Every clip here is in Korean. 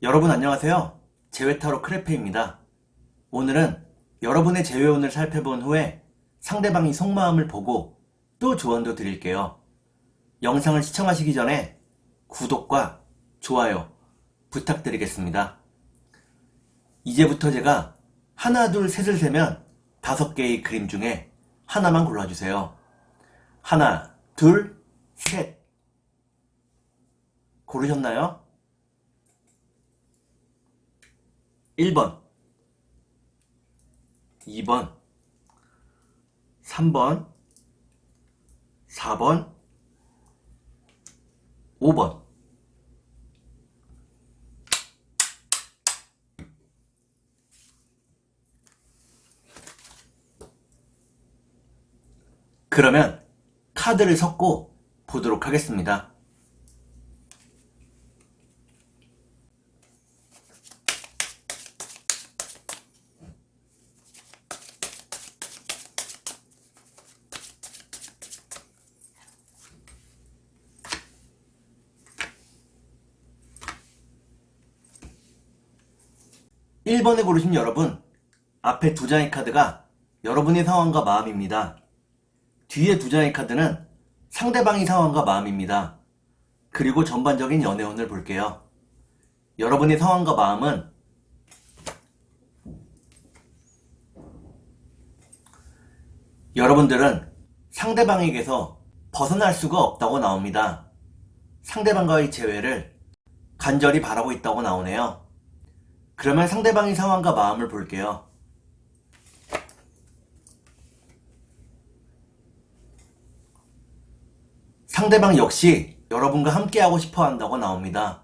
여러분 안녕하세요. 재회타로 크레페입니다. 오늘은 여러분의 재회운을 살펴본 후에 상대방이 속마음을 보고 또 조언도 드릴게요. 영상을 시청하시기 전에 구독과 좋아요 부탁드리겠습니다. 이제부터 제가 하나, 둘, 셋을 세면 5개의 그림 중에 하나만 골라주세요. 하나, 둘, 셋. 고르셨나요? 1번, 2번, 3번, 4번, 5번. 그러면 카드를 섞고 보도록 하겠습니다. 1번에 고르신 여러분, 앞에 2장의 카드가 여러분의 상황과 마음입니다. 뒤에 2장의 카드는 상대방의 상황과 마음입니다. 그리고 전반적인 연애운을 볼게요. 여러분의 상황과 마음은 여러분들은 상대방에게서 벗어날 수가 없다고 나옵니다. 상대방과의 재회를 간절히 바라고 있다고 나오네요. 그러면 상대방의 상황과 마음을 볼게요. 상대방 역시 여러분과 함께하고 싶어 한다고 나옵니다.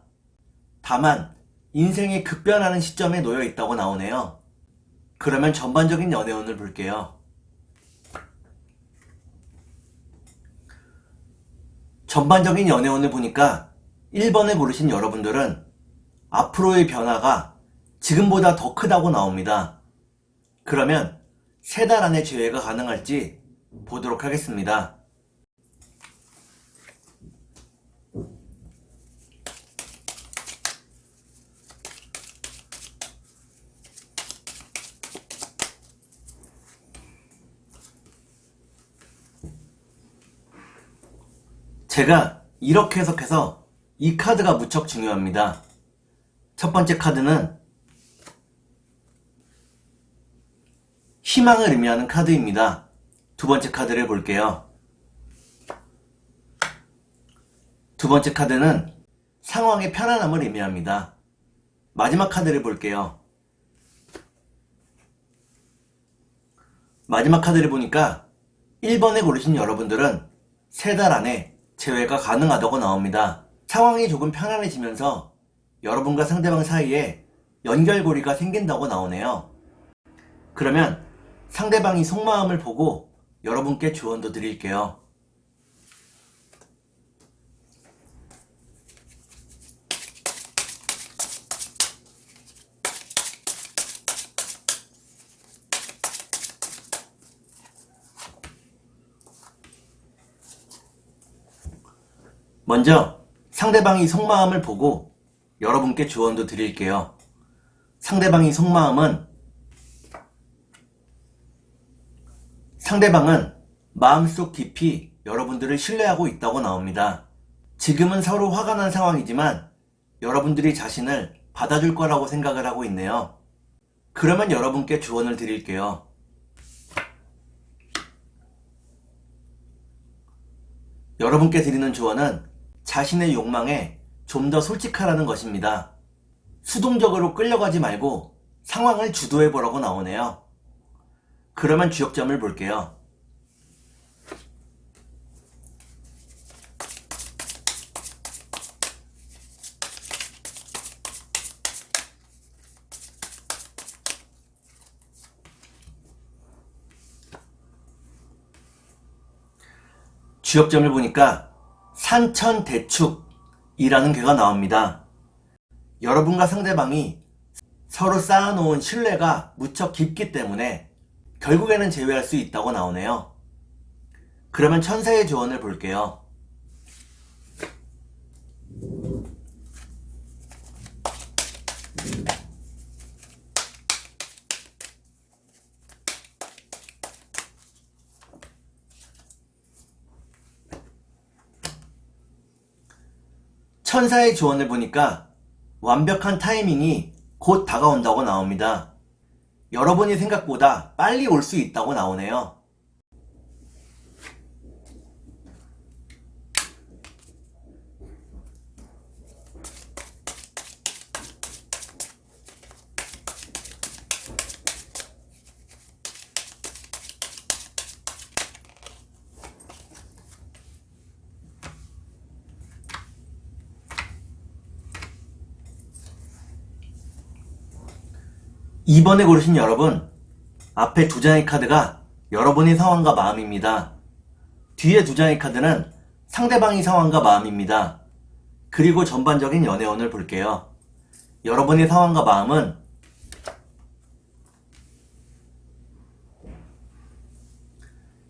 다만 인생이 급변하는 시점에 놓여 있다고 나오네요. 그러면 전반적인 연애운을 볼게요. 전반적인 연애운을 보니까 1번에 고르신 여러분들은 앞으로의 변화가 지금보다 더 크다고 나옵니다. 그러면 3달 안에 재회가 가능할지 보도록 하겠습니다. 제가 이렇게 해석해서 이 카드가 무척 중요합니다. 첫 번째 카드는 희망을 의미하는 카드입니다. 두 번째 카드를 볼게요. 두 번째 카드는 상황의 편안함을 의미합니다. 마지막 카드를 볼게요. 마지막 카드를 보니까 1번에 고르신 여러분들은 3달 안에 재회가 가능하다고 나옵니다. 상황이 조금 편안해지면서 여러분과 상대방 사이에 연결고리가 생긴다고 나오네요. 그러면 상대방이 속마음을 보고 여러분께 조언도 드릴게요. 먼저 상대방이 속마음을 보고 여러분께 조언도 드릴게요. 상대방의 속마음은 상대방은 마음속 깊이 여러분들을 신뢰하고 있다고 나옵니다. 지금은 서로 화가 난 상황이지만 여러분들이 자신을 받아줄 거라고 생각을 하고 있네요. 그러면 여러분께 조언을 드릴게요. 여러분께 드리는 조언은 자신의 욕망에 좀 더 솔직하라는 것입니다. 수동적으로 끌려가지 말고 상황을 주도해보라고 나오네요. 그러면 주역점을 볼게요. 주역점을 보니까 산천대축이라는 괴가 나옵니다. 여러분과 상대방이 서로 쌓아놓은 신뢰가 무척 깊기 때문에 결국에는 재회할 수 있다고 나오네요. 그러면 천사의 조언을 볼게요. 천사의 조언을 보니까 완벽한 타이밍이 곧 다가온다고 나옵니다. 여러분이 생각보다 빨리 올 수 있다고 나오네요. 이번에 고르신 여러분, 앞에 두 장의 카드가 여러분의 상황과 마음입니다. 뒤에 두 장의 카드는 상대방의 상황과 마음입니다. 그리고 전반적인 연애운을 볼게요. 여러분의 상황과 마음은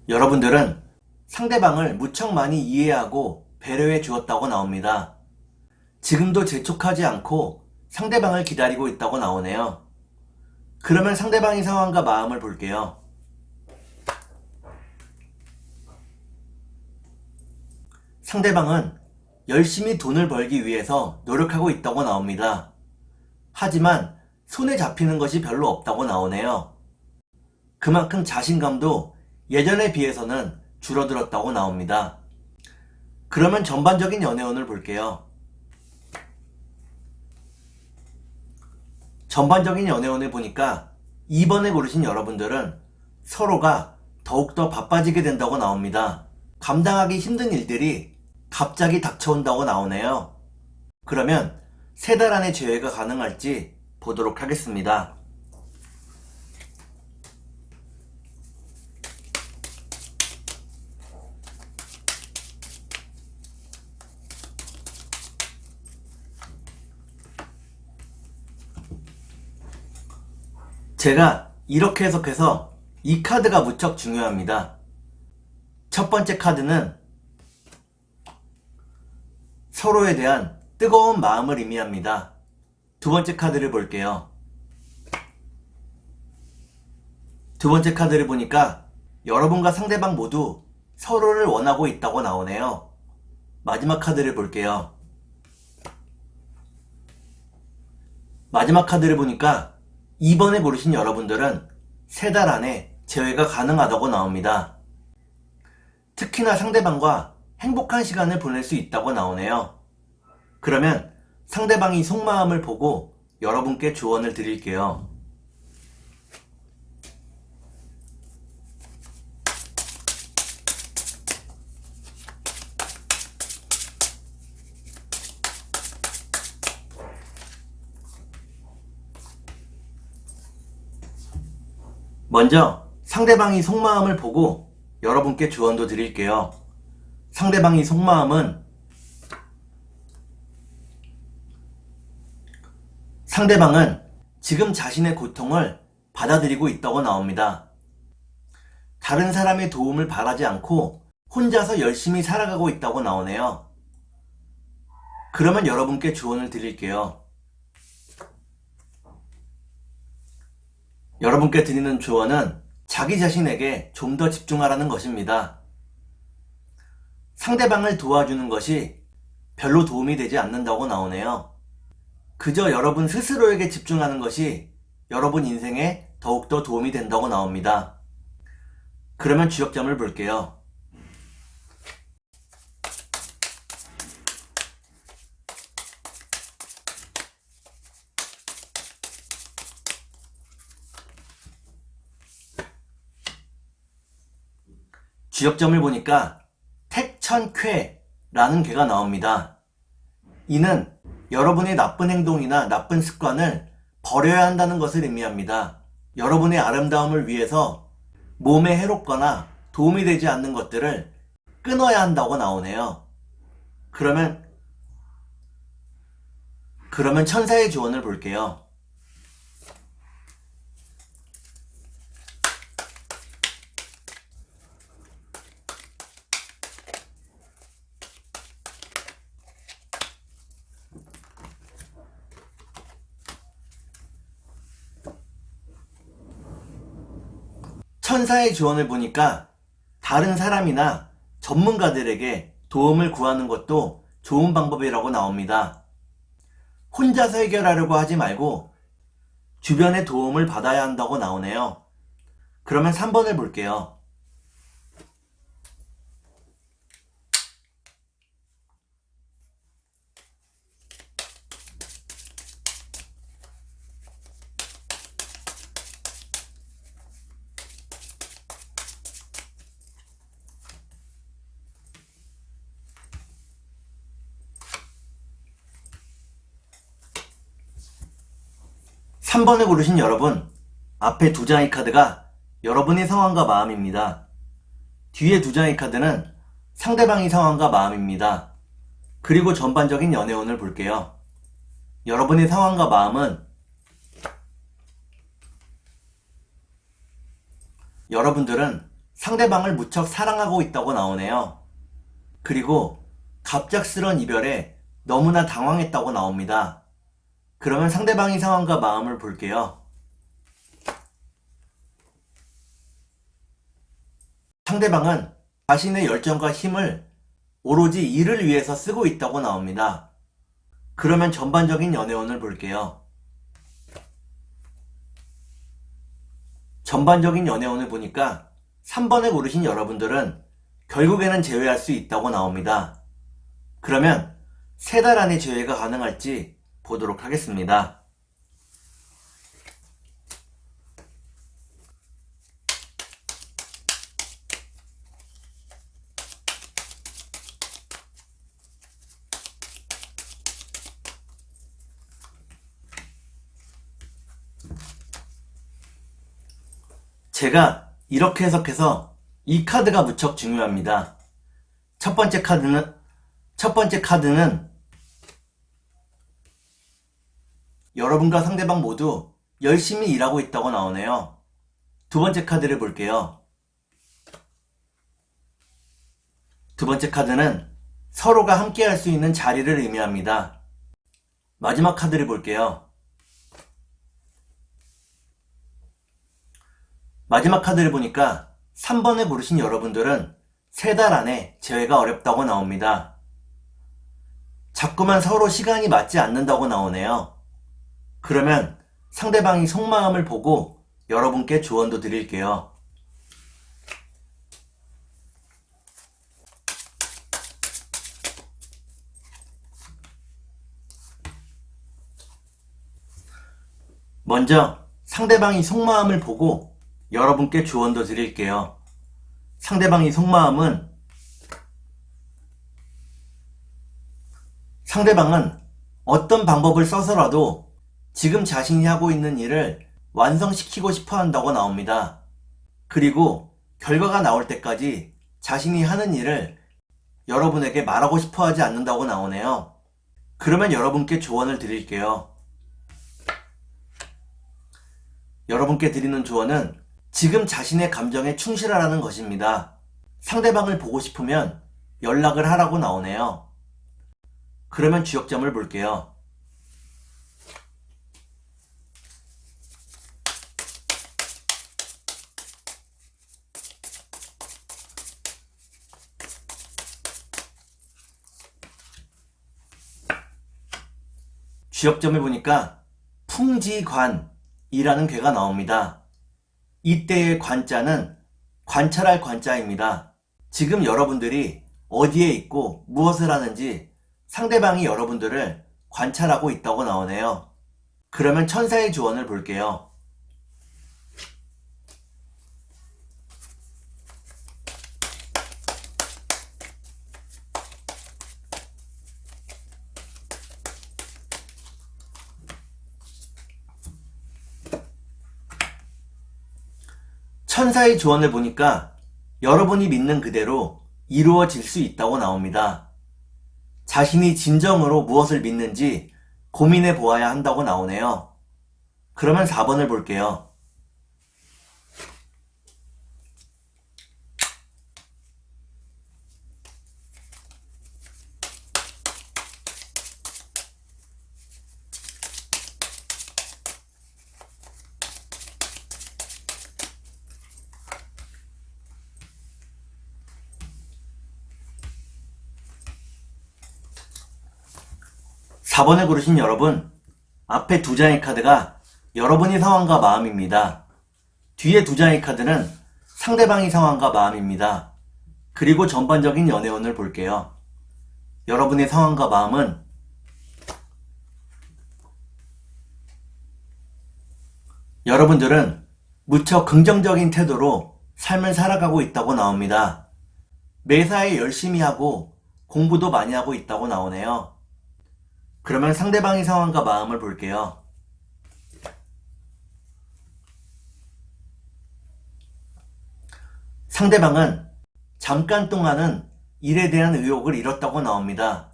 여러분들은 상대방을 무척 많이 이해하고 배려해 주었다고 나옵니다. 지금도 재촉하지 않고 상대방을 기다리고 있다고 나오네요. 그러면 상대방의 상황과 마음을 볼게요. 상대방은 열심히 돈을 벌기 위해서 노력하고 있다고 나옵니다. 하지만 손에 잡히는 것이 별로 없다고 나오네요. 그만큼 자신감도 예전에 비해서는 줄어들었다고 나옵니다. 그러면 전반적인 연애운을 볼게요. 전반적인 연애운을 보니까 2번에 고르신 여러분들은 서로가 더욱더 바빠지게 된다고 나옵니다. 감당하기 힘든 일들이 갑자기 닥쳐온다고 나오네요. 그러면 3달 안에 재회가 가능할지 보도록 하겠습니다. 제가 이렇게 해석해서 이 카드가 무척 중요합니다. 첫 번째 카드는 서로에 대한 뜨거운 마음을 의미합니다. 두 번째 카드를 볼게요. 두 번째 카드를 보니까 여러분과 상대방 모두 서로를 원하고 있다고 나오네요. 마지막 카드를 볼게요. 마지막 카드를 보니까 2번에 고르신 여러분들은 3달 안에 재회가 가능하다고 나옵니다. 특히나 상대방과 행복한 시간을 보낼 수 있다고 나오네요. 그러면 상대방이 속마음을 보고 여러분께 조언을 드릴게요. 먼저 상대방이 속마음을 보고 여러분께 조언도 드릴게요. 상대방이 속마음은 상대방은 지금 자신의 고통을 받아들이고 있다고 나옵니다. 다른 사람의 도움을 바라지 않고 혼자서 열심히 살아가고 있다고 나오네요. 그러면 여러분께 조언을 드릴게요. 여러분께 드리는 조언은 자기 자신에게 좀 더 집중하라는 것입니다. 상대방을 도와주는 것이 별로 도움이 되지 않는다고 나오네요. 그저 여러분 스스로에게 집중하는 것이 여러분 인생에 더욱더 도움이 된다고 나옵니다. 그러면 주역점을 볼게요. 주역점을 보니까 택천쾌라는 괴가 나옵니다. 이는 여러분의 나쁜 행동이나 나쁜 습관을 버려야 한다는 것을 의미합니다. 여러분의 아름다움을 위해서 몸에 해롭거나 도움이 되지 않는 것들을 끊어야 한다고 나오네요. 그러면 천사의 조언을 볼게요. 천사의 조언을 보니까 다른 사람이나 전문가들에게 도움을 구하는 것도 좋은 방법이라고 나옵니다. 혼자서 해결하려고 하지 말고 주변의 도움을 받아야 한다고 나오네요. 그러면 3번을 볼게요. 3번을 고르신 여러분, 앞에 두 장의 카드가 여러분의 상황과 마음입니다. 뒤에 두 장의 카드는 상대방의 상황과 마음입니다. 그리고 전반적인 연애운을 볼게요. 여러분의 상황과 마음은 여러분들은 상대방을 무척 사랑하고 있다고 나오네요. 그리고 갑작스런 이별에 너무나 당황했다고 나옵니다. 그러면 상대방의 상황과 마음을 볼게요. 상대방은 자신의 열정과 힘을 오로지 일을 위해서 쓰고 있다고 나옵니다. 그러면 전반적인 연애운을 볼게요. 전반적인 연애운을 보니까 3번을 고르신 여러분들은 결국에는 재회할 수 있다고 나옵니다. 그러면 3달 안에 재회가 가능할지 보도록 하겠습니다. 제가 이렇게 해석해서 이 카드가 무척 중요합니다. 첫 번째 카드는 여러분과 상대방 모두 열심히 일하고 있다고 나오네요. 두 번째 카드를 볼게요. 두 번째 카드는 서로가 함께 할 수 있는 자리를 의미합니다. 마지막 카드를 볼게요. 마지막 카드를 보니까 3번을 고르신 여러분들은 3달 안에 재회가 어렵다고 나옵니다. 자꾸만 서로 시간이 맞지 않는다고 나오네요. 그러면 상대방이 속마음을 보고 여러분께 조언도 드릴게요. 먼저 상대방이 속마음을 보고 여러분께 조언도 드릴게요. 상대방의 속마음은 상대방은 어떤 방법을 써서라도 지금 자신이 하고 있는 일을 완성시키고 싶어 한다고 나옵니다. 그리고 결과가 나올 때까지 자신이 하는 일을 여러분에게 말하고 싶어 하지 않는다고 나오네요. 그러면 여러분께 조언을 드릴게요. 여러분께 드리는 조언은 지금 자신의 감정에 충실하라는 것입니다. 상대방을 보고 싶으면 연락을 하라고 나오네요. 그러면 주역점을 볼게요. 주역점을 보니까 풍지관이라는 괴가 나옵니다. 이때의 관자는 관찰할 관자입니다. 지금 여러분들이 어디에 있고 무엇을 하는지 상대방이 여러분들을 관찰하고 있다고 나오네요. 그러면 천사의 조언을 볼게요. 천사의 조언을 보니까 여러분이 믿는 그대로 이루어질 수 있다고 나옵니다. 자신이 진정으로 무엇을 믿는지 고민해 보아야 한다고 나오네요. 그러면 4번을 볼게요. 4번에 고르신 여러분, 앞에 두 장의 카드가 여러분의 상황과 마음입니다. 뒤에 두 장의 카드는 상대방의 상황과 마음입니다. 그리고 전반적인 연애운을 볼게요. 여러분의 상황과 마음은 여러분들은 무척 긍정적인 태도로 삶을 살아가고 있다고 나옵니다. 매사에 열심히 하고 공부도 많이 하고 있다고 나오네요. 그러면 상대방의 상황과 마음을 볼게요. 상대방은 잠깐 동안은 일에 대한 의욕을 잃었다고 나옵니다.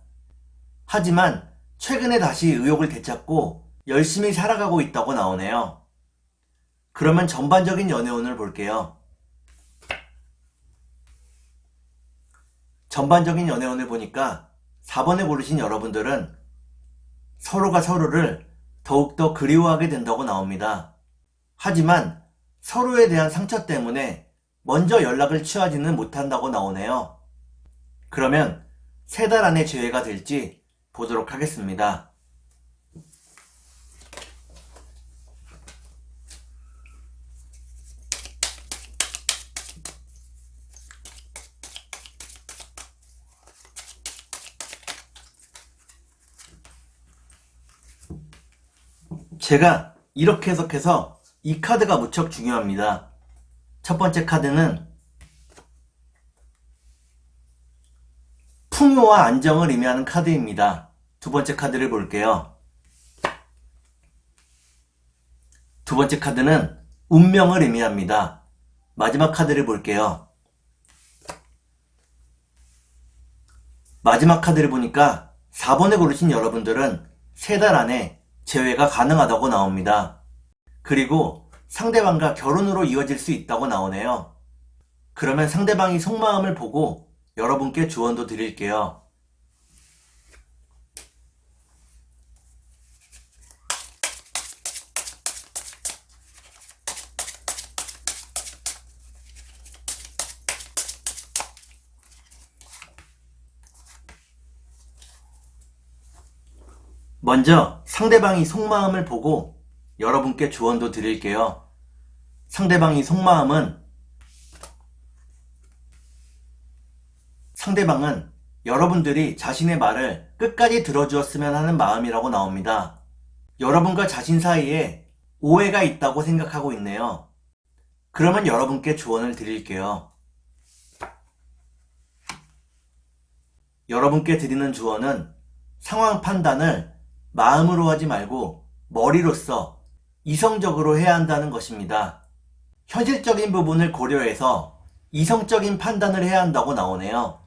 하지만 최근에 다시 의욕을 되찾고 열심히 살아가고 있다고 나오네요. 그러면 전반적인 연애운을 볼게요. 전반적인 연애운을 보니까 4번에 고르신 여러분들은 서로가 서로를 더욱더 그리워하게 된다고 나옵니다. 하지만 서로에 대한 상처 때문에 먼저 연락을 취하지는 못한다고 나오네요. 그러면 3달 안에 재회가 될지 보도록 하겠습니다. 제가 이렇게 해석해서 이 카드가 무척 중요합니다. 첫 번째 카드는 풍요와 안정을 의미하는 카드입니다. 두 번째 카드를 볼게요. 두 번째 카드는 운명을 의미합니다. 마지막 카드를 볼게요. 마지막 카드를 보니까 4번에 고르신 여러분들은 3달 안에 재회가 가능하다고 나옵니다. 그리고 상대방과 결혼으로 이어질 수 있다고 나오네요. 그러면 상대방이 속마음을 보고 여러분께 조언도 드릴게요. 먼저 상대방이 속마음을 보고 여러분께 조언도 드릴게요. 상대방의 속마음은 상대방은 여러분들이 자신의 말을 끝까지 들어주었으면 하는 마음이라고 나옵니다. 여러분과 자신 사이에 오해가 있다고 생각하고 있네요. 그러면 여러분께 조언을 드릴게요. 여러분께 드리는 조언은 상황 판단을 마음으로 하지 말고 머리로써 이성적으로 해야 한다는 것입니다. 현실적인 부분을 고려해서 이성적인 판단을 해야 한다고 나오네요.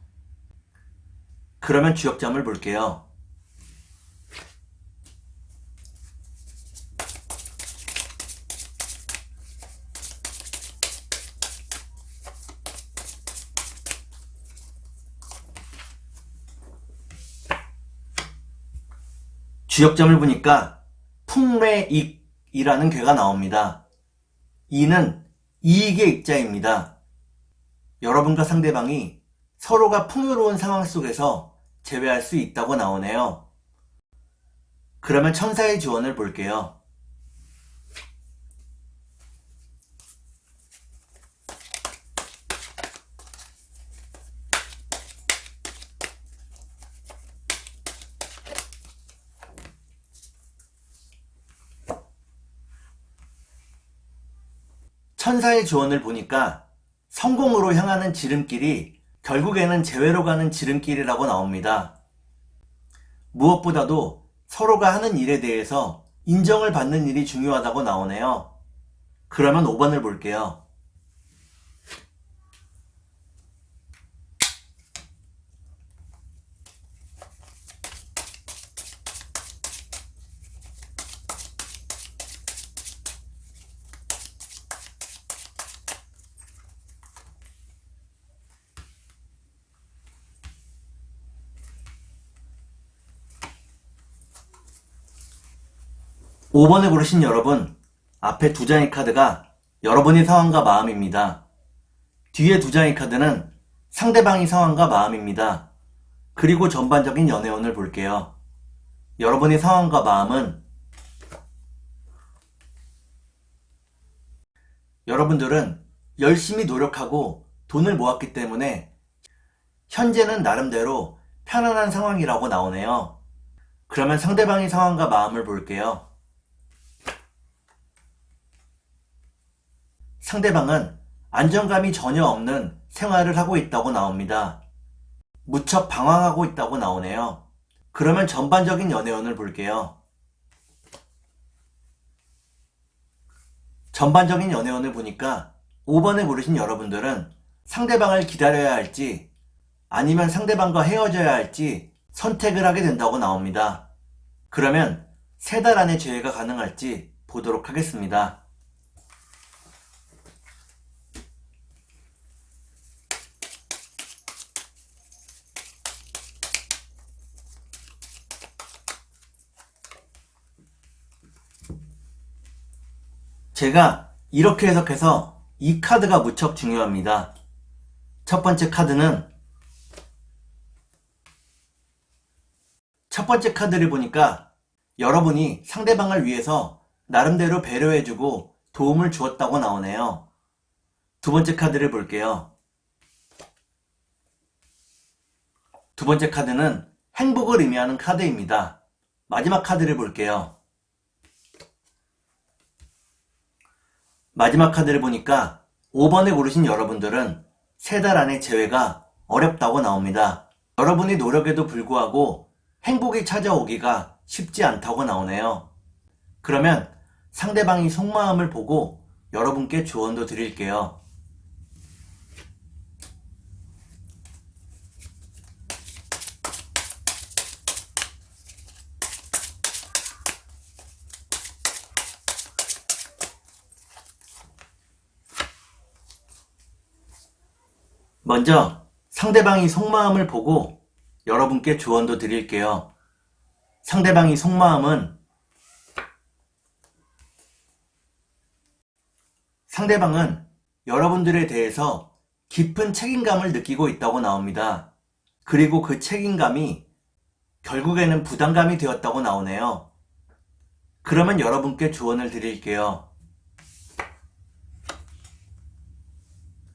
그러면 주역점을 볼게요. 주역점을 보니까 풍래익이라는 괴가 나옵니다. 이는 이익의 익자입니다. 여러분과 상대방이 서로가 풍요로운 상황 속에서 재회할 수 있다고 나오네요. 그러면 천사의 조언을 볼게요. 천사의 조언을 보니까 성공으로 향하는 지름길이 결국에는 재회로 가는 지름길이라고 나옵니다. 무엇보다도 서로가 하는 일에 대해서 인정을 받는 일이 중요하다고 나오네요. 그러면 5번을 볼게요. (5번에) 고르신 여러분, 앞에 두 장의 카드가 여러분의 상황과 마음입니다. 뒤에 두 장의 카드는 상대방의 상황과 마음입니다. 그리고 전반적인 연애운을 볼게요. 여러분의 상황과 마음은 여러분들은 열심히 노력하고 돈을 모았기 때문에 현재는 나름대로 편안한 상황이라고 나오네요. 그러면 상대방의 상황과 마음을 볼게요. 상대방은 안정감이 전혀 없는 생활을 하고 있다고 나옵니다. 무척 방황하고 있다고 나오네요. 그러면 전반적인 연애운을 볼게요. 전반적인 연애운을 보니까 5번에 고르신 여러분들은 상대방을 기다려야 할지 아니면 상대방과 헤어져야 할지 선택을 하게 된다고 나옵니다. 그러면 3달 안에 재회가 가능할지 보도록 하겠습니다. 제가 이렇게 해석해서 이 카드가 무척 중요합니다. 첫 번째 카드를 보니까 여러분이 상대방을 위해서 나름대로 배려해주고 도움을 주었다고 나오네요. 두 번째 카드를 볼게요. 두 번째 카드는 행복을 의미하는 카드입니다. 마지막 카드를 볼게요. 마지막 카드를 보니까 5번에 고르신 여러분들은 3달 안에 재회가 어렵다고 나옵니다. 여러분의 노력에도 불구하고 행복이 찾아오기가 쉽지 않다고 나오네요. 그러면 상대방이 속마음을 보고 여러분께 조언도 드릴게요. 먼저 상대방이 속마음을 보고 여러분께 조언도 드릴게요. 상대방이 상대방은 여러분들에 대해서 깊은 책임감을 느끼고 있다고 나옵니다. 그리고 그 책임감이 결국에는 부담감이 되었다고 나오네요. 그러면 여러분께 조언을 드릴게요.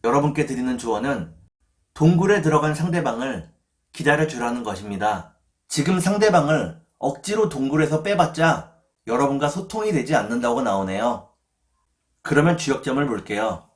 여러분께 드리는 조언은 동굴에 들어간 상대방을 기다려주라는 것입니다. 지금 상대방을 억지로 동굴에서 빼봤자 여러분과 소통이 되지 않는다고 나오네요. 그러면 주역점을 볼게요.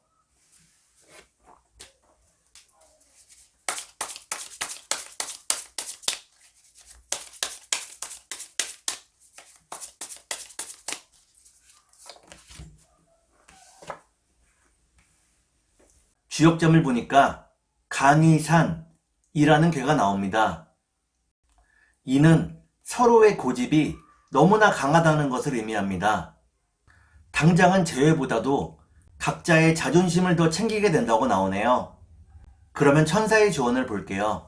주역점을 보니까 간이산이라는 괴가 나옵니다. 이는 서로의 고집이 너무나 강하다는 것을 의미합니다. 당장은 재회보다도 각자의 자존심을 더 챙기게 된다고 나오네요. 그러면 천사의 조언을 볼게요.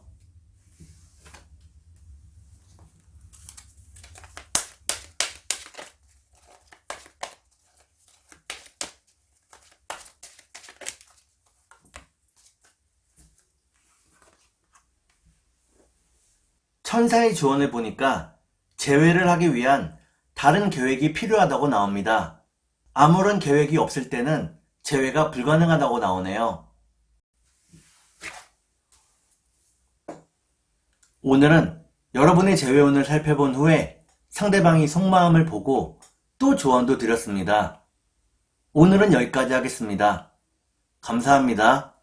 천사의 조언을 보니까 재회를 하기 위한 다른 계획이 필요하다고 나옵니다. 아무런 계획이 없을 때는 재회가 불가능하다고 나오네요. 오늘은 여러분의 재회운을 살펴본 후에 상대방이 속마음을 보고 또 조언도 드렸습니다. 오늘은 여기까지 하겠습니다. 감사합니다.